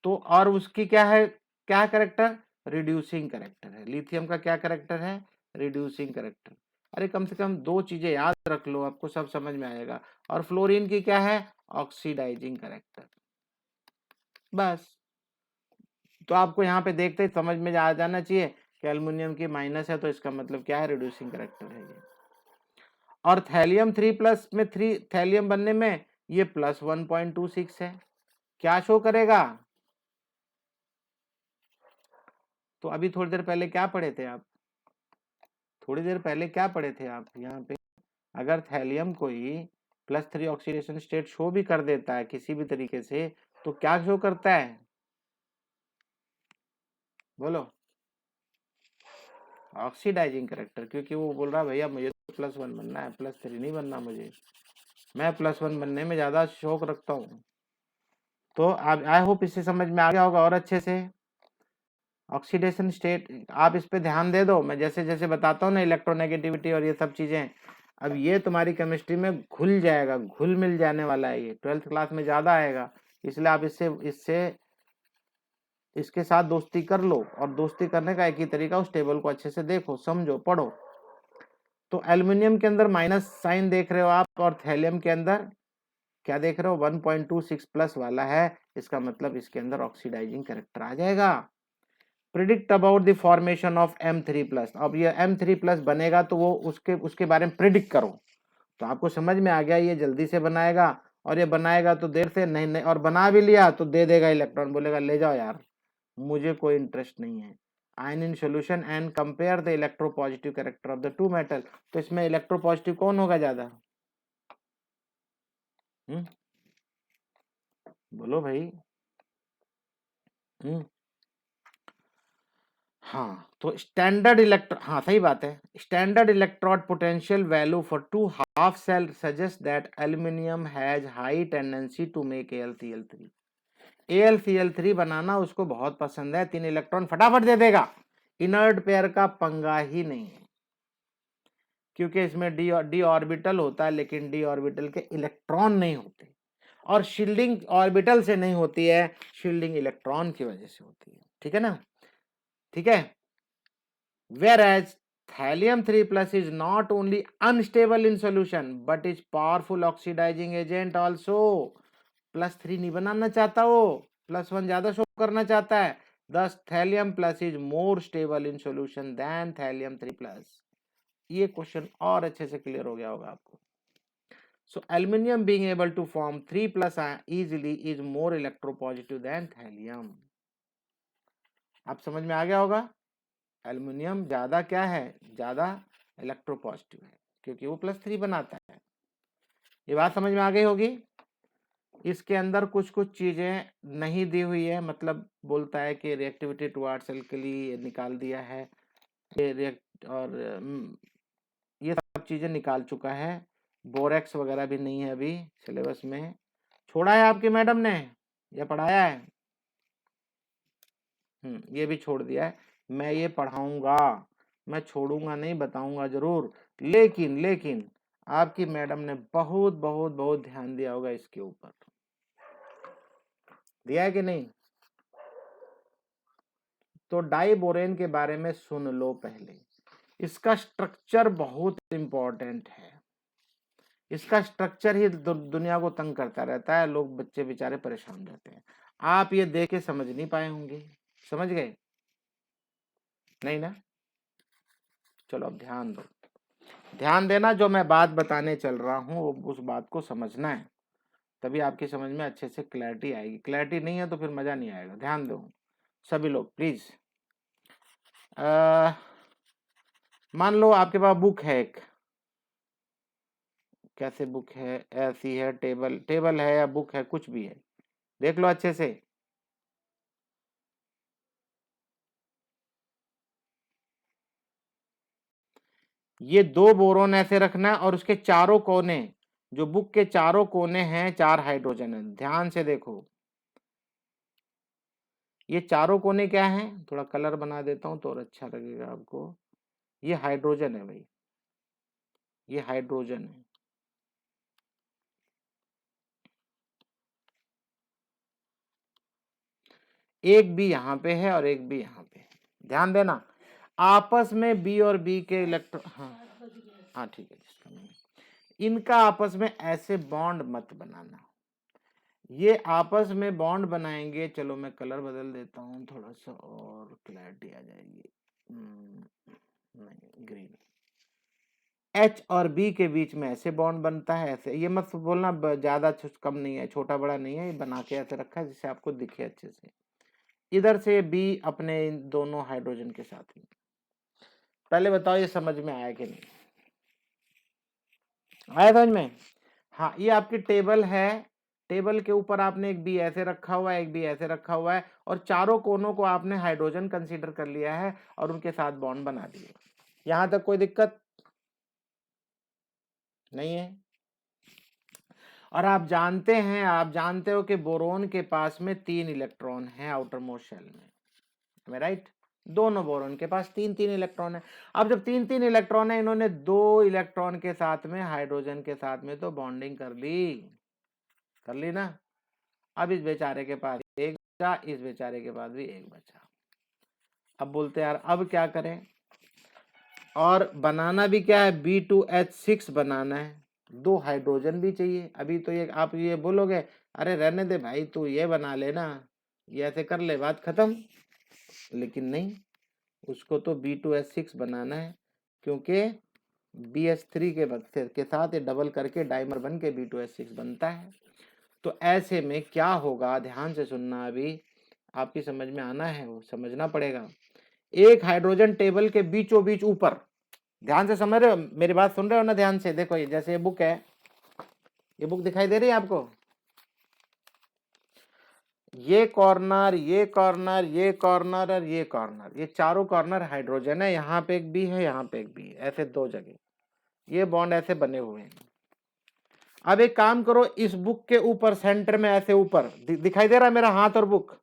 A: तो और उसकी क्या है, क्या करेक्टर? रिड्यूसिंग करेक्टर है। लिथियम का क्या करेक्टर है? Reducing character. अरे कम से कम 2 चीजें याद रख लो, आपको सब समझ में आएगा। और फ्लोरीन की क्या है? Oxidising character. बस, तो आपको यहाँ पे देखते ही समझ में आ जाना चाहिए कि एल्युमिनियम की माइनस है तो इसका मतलब क्या है? रिड्यूसिंग करेक्टर है ये। और थैलियम 3+ में 3 थैलियम बनने में ये +1.26 है, क्या शो करेगा? तो अभी थोड़ी देर पहले क्या पढ़े थे आप? थोड़ी देर पहले क्या पढ़े थे आप यहाँ पे? अगर थैलियम कोई +3 ऑक्सीडेशन स्टेट शो भी कर देता है किसी भी तरीके से, तो क्या शो करता है? बोलो। ऑक्सीडाइजिंग करेक्टर, क्योंकि वो बोल रहा है भैया मुझे तो +1 बनना है, +3 नहीं बनना मुझे, मैं +1 बनने में ज्यादा शौक रखता हूँ। तो आई होप इससे समझ में आ गया होगा और अच्छे से। ऑक्सीडेशन स्टेट आप इस पे ध्यान दे दो, मैं जैसे जैसे बताता हूँ ना, इलेक्ट्रोनेगेटिविटी और ये सब चीजें, अब ये तुम्हारी केमिस्ट्री में घुल जाएगा, घुल मिल जाने वाला है, ये 12th क्लास में ज्यादा आएगा, इसलिए आप इससे इससे इसके साथ दोस्ती कर लो, और दोस्ती करने का एक ही तरीका, उस टेबल को अच्छे से देखो, समझो, पढ़ो। तो एल्युमिनियम के अंदर माइनस साइन देख रहे हो आप, और थैलियम के अंदर क्या देख रहे हो, 1.26 प्लस वाला है, इसका मतलब इसके अंदर ऑक्सीडाइजिंग कैरेक्टर आ जाएगा। Predict about the formation of M3+। अब ये M3+ बनेगा तो वो उसके बारे में प्रिडिक्ट करो। तो आपको समझ में आ गया, ये जल्दी से बनाएगा, और ये बनाएगा तो देर से नहीं, नहीं, और बना भी लिया तो दे देगा इलेक्ट्रॉन, बोलेगा ले जाओ यार, मुझे कोई इंटरेस्ट नहीं है। Ion in solution and compare the electropositive character of the two metal. तो इसमें इलेक्ट्रोपॉजिटिव कौन होगा ज्यादा? बोलो भाई। हाँ, तो स्टैंडर्ड हाँ सही बात है। Standard electrode potential value for two half cell suggest that aluminium has high tendency to make AlCl3। AlCl3 बनाना उसको बहुत पसंद है, 3 इलेक्ट्रॉन फटाफट दे देगा, इनर्ट पेयर का पंगा ही नहीं है, क्योंकि इसमें डी ऑर्बिटल होता है, लेकिन डी ऑर्बिटल के इलेक्ट्रॉन नहीं होते, और शील्डिंग ऑर्बिटल से नहीं होती है, शील्डिंग इलेक्ट्रॉन की वजह से होती है। ठीक है ना? ठीक है। Whereas Thallium-3+ is not only unstable in solution but is powerful oxidizing agent also। +3 नहीं बनाना चाहता वो, +1 ज्यादा शो करना चाहता है। Thus Thallium+ is more stable in solution than Thallium-3+। ये क्वेश्चन और अच्छे से क्लियर हो गया होगा आपको। So aluminium being able to form 3+ easily is more electropositive than thallium। आप समझ में आ गया होगा, एल्युमिनियम ज्यादा क्या है, ज्यादा इलेक्ट्रोपॉजिटिव है, क्योंकि वो +3 बनाता है। ये बात समझ में आ गई होगी। इसके अंदर कुछ कुछ चीजें नहीं दी हुई है, मतलब बोलता है कि रिएक्टिविटी टुवार्ड्स अल्कली निकाल दिया है, ये रिएक्ट और ये सब चीजें निकाल चुका है। बोरेक्स वगैरह भी नहीं है अभी सिलेबस में, छोड़ा है आपकी मैडम ने या पढ़ाया है? ये भी छोड़ दिया है। मैं ये पढ़ाऊंगा, मैं छोड़ूंगा नहीं, बताऊंगा जरूर, लेकिन आपकी मैडम ने बहुत बहुत बहुत ध्यान दिया होगा इसके ऊपर, दिया है कि नहीं? तो डाइबोरेन के बारे में सुन लो पहले। इसका स्ट्रक्चर बहुत इंपॉर्टेंट है, इसका स्ट्रक्चर ही दुनिया को तंग करता रहता है, लोग बच्चे बेचारे परेशान रहते हैं। आप ये देख के समझ नहीं पाए होंगे, समझ गए? नहीं ना? चलो अब ध्यान दो, ध्यान देना, जो मैं बात बताने चल रहा हूँ उस बात को समझना है, तभी आपकी समझ में अच्छे से क्लैरिटी आएगी। क्लैरिटी नहीं है तो फिर मजा नहीं आएगा। ध्यान दो सभी लोग प्लीज। मान लो आपके पास बुक है एक, कैसे बुक है, ऐसी है, टेबल है या बुक है, कुछ भी है, देख लो अच्छे से। ये 2 बोरोन ऐसे रखना है, और उसके चारों कोने, जो बुक के चारों कोने हैं, 4 हाइड्रोजन है। ध्यान से देखो, ये चारों कोने क्या हैं, थोड़ा कलर बना देता हूं तो और अच्छा लगेगा आपको। ये हाइड्रोजन है भाई, ये हाइड्रोजन है। एक बी यहाँ पे है और एक बी यहाँ पे, ध्यान देना। आपस में बी और बी के इलेक्ट्रॉन, हाँ ठीक है, जिसका नहीं, इनका आपस में ऐसे बॉन्ड मत बनाना, ये आपस में बॉन्ड बनाएंगे। चलो मैं कलर बदल देता हूँ थोड़ा सा और क्लैरिटी आ जाएगी। नहीं, ग्रीन। H और B के बीच में ऐसे बॉन्ड बनता है, ऐसे, ये मत बोलना ज्यादा कम नहीं है, छोटा बड़ा नहीं है, ये बना के ऐसे रखा है जिससे आपको दिखे अच्छे से। इधर से B अपने इन दोनों हाइड्रोजन के साथ ही। पहले बताओ ये समझ में आया कि नहीं आया समझ में? हाँ, ये आपकी टेबल है, टेबल के ऊपर आपने एक बी ऐसे रखा हुआ है, एक बी ऐसे रखा हुआ है, और चारों कोनों को आपने हाइड्रोजन कंसीडर कर लिया है और उनके साथ बॉन्ड बना दिए। यहां तक कोई दिक्कत नहीं है? और आप जानते हो कि बोरोन के पास में 3 इलेक्ट्रॉन हैं आउटर मोस्ट शेल में, राइट? दोनों बोरोन के पास 3-3 इलेक्ट्रॉन है। अब जब 3-3 इलेक्ट्रॉन है, इन्होंने 2 इलेक्ट्रॉन के साथ में, हाइड्रोजन के साथ में तो बॉन्डिंग कर ली ना। अब इस बेचारे के पास एक बचा, इस बेचारे के पास भी एक बचा। अब बोलते हैं यार अब क्या करें, और बनाना भी क्या है, B2H6 बनाना है, 2 हाइड्रोजन भी चाहिए। अभी तो ये आप ये बोलोगे अरे रहने दे भाई तू ये बना लेना, ये ऐसे कर ले, बात खत्म। लेकिन नहीं, उसको तो B2H6 बनाना है, क्योंकि BH3 के साथ ये डबल करके डाइमर बन के B2H6 बनता है। तो ऐसे में क्या होगा, ध्यान से सुनना, अभी आपकी समझ में आना है, वो समझना पड़ेगा। एक हाइड्रोजन टेबल के बीचों बीच ऊपर, ध्यान से समझ रहे हो, मेरी बात सुन रहे हो ना ध्यान से। देखो ये जैसे ये बुक है, ये बुक दिखाई दे रही है आपको, ये कॉर्नर, ये कॉर्नर, ये कॉर्नर और ये कॉर्नर, ये चारों कॉर्नर हाइड्रोजन है। यहाँ पे एक बी है, यहाँ पे एक बी है, ऐसे 2 जगह ये बॉन्ड ऐसे बने हुए हैं। अब एक काम करो, इस बुक के ऊपर सेंटर में ऐसे ऊपर दिखाई दे रहा है मेरा हाथ और बुक,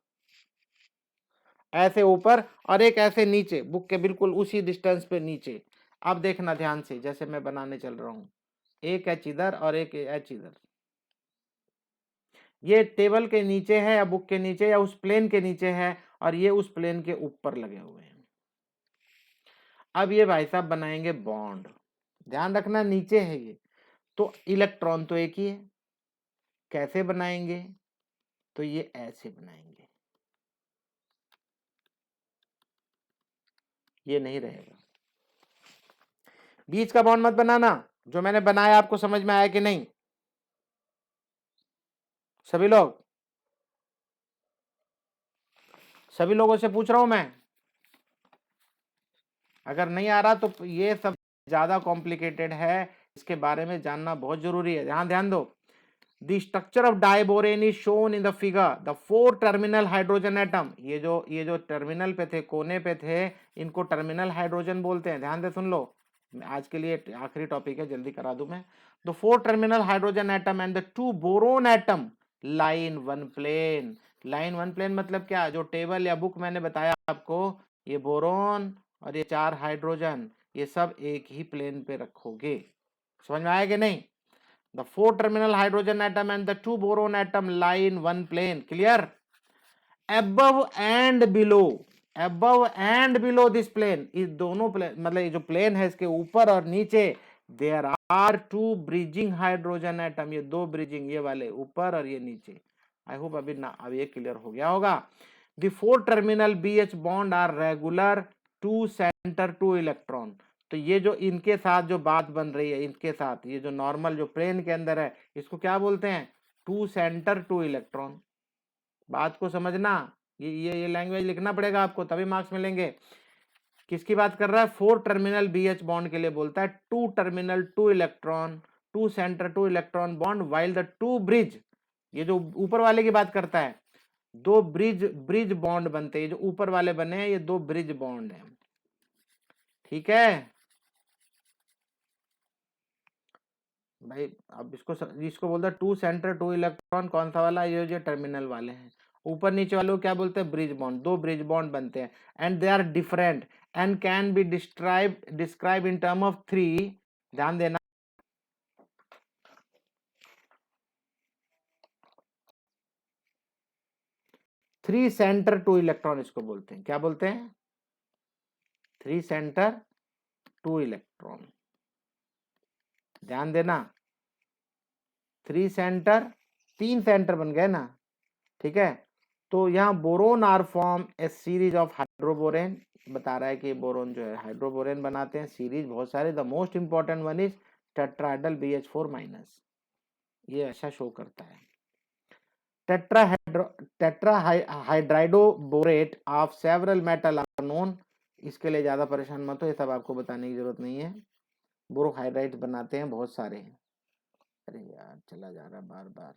A: ऐसे ऊपर, और एक ऐसे नीचे, बुक के बिल्कुल उसी डिस्टेंस पे नीचे। अब देखना ध्यान से, जैसे मैं बनाने चल रहा हूं, एक एच इधर और एक एच इधर, ये टेबल के नीचे है या बुक के नीचे या उस प्लेन के नीचे है, और ये उस प्लेन के ऊपर लगे हुए हैं। अब ये भाई साहब बनाएंगे बॉन्ड, ध्यान रखना नीचे है ये, तो इलेक्ट्रॉन तो एक ही है, कैसे बनाएंगे, तो ये ऐसे बनाएंगे, ये नहीं रहेगा। बीच का बॉन्ड मत बनाना, जो मैंने बनाया आपको समझ में आया कि नहीं सभी लोग? सभी लोगों से पूछ रहा हूं मैं, अगर नहीं आ रहा तो ये सब ज्यादा कॉम्प्लिकेटेड है, इसके बारे में जानना बहुत जरूरी है। ध्यान दो। The structure of diborane is shown in the figure, the 4 terminal hydrogen atom, ये जो टर्मिनल पे थे, कोने पे थे, इनको टर्मिनल हाइड्रोजन बोलते हैं। ध्यान से सुन लो, आज के लिए आखिरी टॉपिक है, जल्दी करा दूं मैं। The 4 terminal hydrogen atom and the 2 boron atom line one plane. Line one plane मतलब क्या, जो टेबल या बुक मैंने बताया आपको, ये बोरोन और ये 4 हाइड्रोजन, ये सब एक ही प्लेन पे रखोगे। समझ में आया कि नहीं? The 4 terminal hydrogen atom and the 2 boron atom lie in one plane. Clear? Above and below this plane, इस दोनों प्लेन, मतलब ये जो प्लेन है इसके ऊपर और नीचे, there are 2 bridging hydrogen atom, ये 2 bridging, ये वाले ऊपर और ये नीचे। आई होप अब ये क्लियर हो गया होगा। The 4 terminal BH bond are regular to center 2 electron। तो ये जो इनके साथ जो बात बन रही है, इनके साथ ये जो नॉर्मल जो प्लेन के अंदर है, इसको क्या बोलते हैं, 2 सेंटर 2 इलेक्ट्रॉन। बात को समझना, ये लैंग्वेज लिखना पड़ेगा आपको, तभी मार्क्स मिलेंगे। किसकी बात कर रहा है, 4 टर्मिनल BH बॉन्ड के लिए बोलता है 2 terminal 2 electron, 2 centre 2 electron bond, while the 2 bridge, ये जो ऊपर वाले की बात करता है, 2 ब्रिज बॉन्ड बनते हैं, जो ऊपर वाले बने हैं ये 2 ब्रिज बॉन्ड है। ठीक है भाई, अब इसको बोलते हैं 2 सेंटर 2 इलेक्ट्रॉन, कौन सा वाला, ये जो टर्मिनल वाले हैं। ऊपर नीचे वाले को क्या बोलते हैं, ब्रिज बॉन्ड, 2 ब्रिज बॉन्ड बनते हैं। And they are different and can be describe in term of 3, ध्यान देना, 3 सेंटर 2 इलेक्ट्रॉन इसको बोलते हैं। क्या बोलते हैं, 3 सेंटर 2 इलेक्ट्रॉन। ध्यान देना, 3 सेंटर, 3 सेंटर बन गए ना, ठीक है। तो यहाँ boron are form a series of hydroborane, बता रहा है कि बोरोन जो है हाइड्रोबोरेन बनाते हैं, सीरीज बहुत सारे। The most important one is tetrahedral BH4-, ये ऐसा शो करता है। Tetrahydridoborate of several metal are known, इसके लिए ज्यादा परेशान मत हो, ये सब आपको बताने की जरूरत नहीं है। बोरोहाइड्राइड बनाते हैं बहुत सारे हैं। अरे यार चला जा रहा बार बार।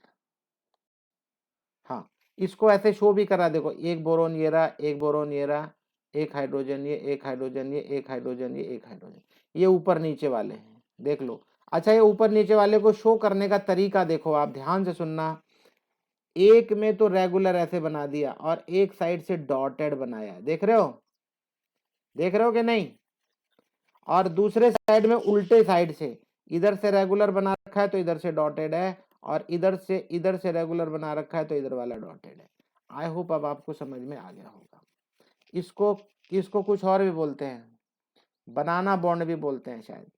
A: हाँ, इसको ऐसे शो भी करा, देखो एक बोरोन ये रहा, एक बोरोन ये रहा, एक हाइड्रोजन ये, एक हाइड्रोजन ये, एक हाइड्रोजन ये, एक हाइड्रोजन, ये ऊपर नीचे वाले हैं, देख लो। अच्छा, ये ऊपर नीचे वाले को शो करने का तरीका देखो, आप ध्यान से सुनना। एक में तो रेगुलर ऐसे बना दिया और एक साइड से डॉटेड बनाया, देख रहे हो, देख रहे हो कि नहीं? और दूसरे साइड में उल्टे साइड से, इधर से रेगुलर बना रखा है तो इधर से डॉटेड है, और इधर से रेगुलर बना रखा है तो इधर वाला डॉटेड है। आई होप अब आपको समझ में आ गया होगा। इसको इसको कुछ और भी बोलते हैं, बनाना बॉन्ड भी बोलते हैं शायद।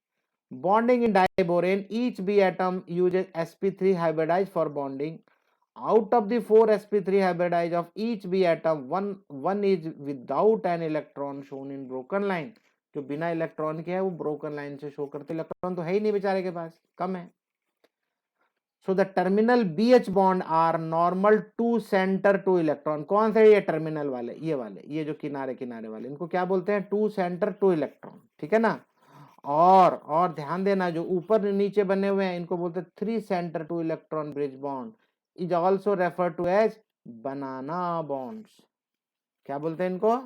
A: Bonding in diborane, each B atom uses sp3 hybridise for bonding. Out of the 4 sp3 hybridise of each B atom, one is without an electron shown in broken line. जो बिना इलेक्ट्रॉन के है वो broken line से show करते, electron तो है ही नहीं बेचारे के पास, कम है। So the terminal BH bond are normal two centre two electron. कौन से ये टर्मिनल वाले, ये वाले, ये जो किनारे किनारे वाले, इनको क्या बोलते हैं, टू सेंटर टू इलेक्ट्रॉन, ठीक है ना। और ध्यान देना, जो ऊपर नीचे बने हुए हैं इनको बोलते हैं three centre two electron bridge bond, is also refer to as banana bonds. क्या बोलते हैं इनको,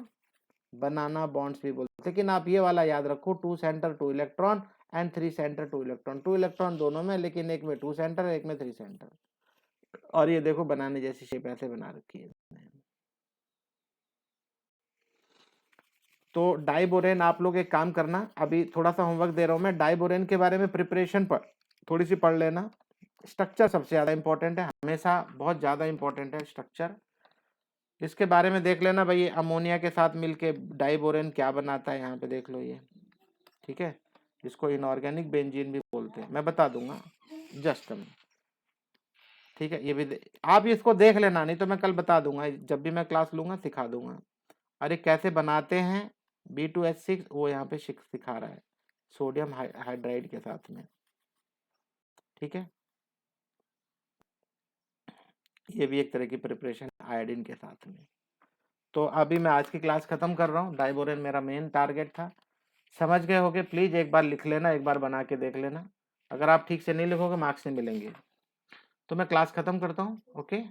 A: बनाना बॉन्ड्स भी बोलते हैं। लेकिन आप ये वाला याद रखो, two centre two electron and three centre two electron. Two electron दोनों में, लेकिन एक में टू सेंटर एक में थ्री सेंटर। और ये देखो बनाने जैसी शेप ऐसे बना रखी है। तो डाइबोरेन आप लोग एक काम करना, अभी थोड़ा सा होमवर्क दे रहा हूं मैं, डाइबोरेन के बारे में प्रिपरेशन पर थोड़ी सी पढ़ लेना। स्ट्रक्चर सबसे ज्यादा इंपॉर्टेंट है, हमेशा बहुत ज्यादा इंपॉर्टेंट है स्ट्रक्चर। इसके बारे में देख लेना भाई, अमोनिया के साथ मिलके डाइबोरेन क्या बनाता है, यहाँ पे देख लो ये, ठीक है। इसको इनऑर्गेनिक बेंजीन भी बोलते हैं, मैं बता दूंगा जस्ट में, ठीक है। ये भी आप इसको देख लेना, नहीं तो मैं कल बता दूंगा, जब भी मैं क्लास लूंगा सिखा दूंगा। अरे कैसे बनाते हैं B2H6, वो यहाँ पे सिखा रहा है सोडियम हाइड्राइड के साथ में, ठीक है। ये भी एक तरह की प्रिपरेशन आयोडीन के साथ में। तो अभी मैं आज की क्लास खत्म कर रहा हूँ, डाइबोरेन मेरा मेन टारगेट था। समझ गए होगे, प्लीज एक बार लिख लेना, एक बार बना के देख लेना। अगर आप ठीक से नहीं लिखोगे मार्क्स नहीं मिलेंगे। तो मैं क्लास खत्म करता हूँ, ओके।